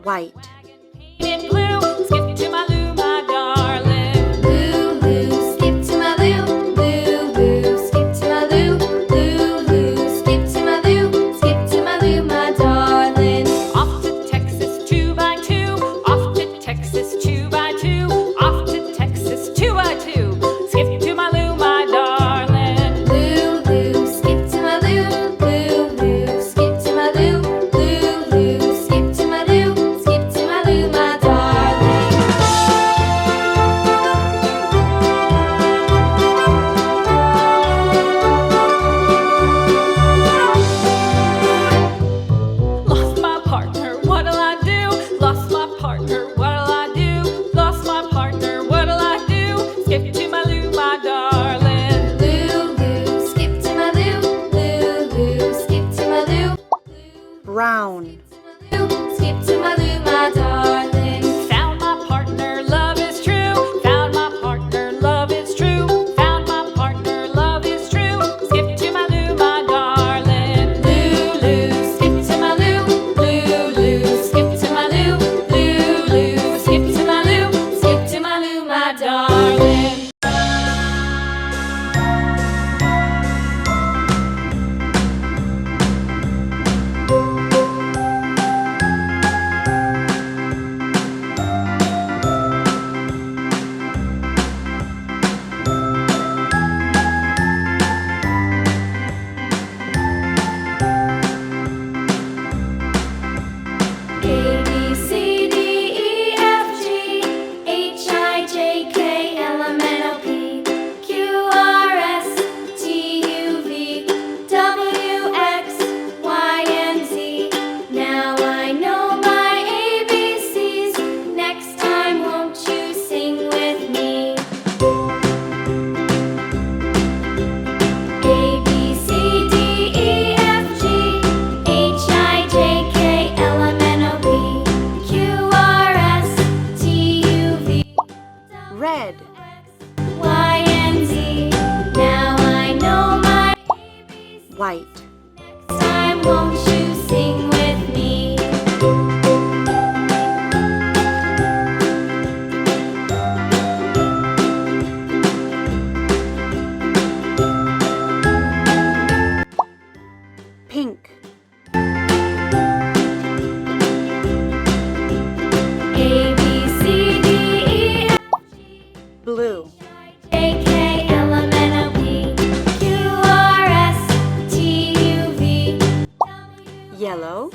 white. Painted blue, skip to my Lou, my darling. Lou, Lou, skip to my Lou. Lou, Lou, skip to my Lou. Lou, Lou, skip to my Lou. Skip to my Lou, my darling. Off to Texas 2x2. Off to Texas 2x2. Off to Texas 2x2. Skip to my Lou, my darling. Lou, Lou, skip to my Lou. Lou, Lou, skip to my Lou. Lou, Lou, skip to my Lou. Skip to my Lou, my darling. Lost my partner, what'll I do? Lost my partner, what'll I do? Lost my partner, what'll I do? Skip to my Lou, my darling. Lou, Lou, skip to my Lou. Lou, Lou, skip to my Lou. Brown. Skip to my Lou, my darling. Found my partner, love is true. Found my partner, love is true. Found my partner, love is true. Skip to my Lou, my darling. Lou, Lou, skip to my Lou. Lou, Lou, skip to my Lou. Lou, Lou, skip to my Lou. Skip to my Lou, my darling. A, B, C, D, E, F, G, H, I, J, K, L, M, N, O, P, Q, R, S, T, U, V, W, X, Y, and Z. Now I know my ABCs. Next time, won't you sing with me? A, B, C, D, E, F, G, H, I, J, K, L, M, N, O, P, Q, R, S, T, U, V, Red. Y, and Z. Now I know my ABCs. White. Next time, won't you sing with me? Pink. A, B, C, D, E, F, Blue. J, K, L, M, N, O, P, Q, R, S, T, U, V, Yellow.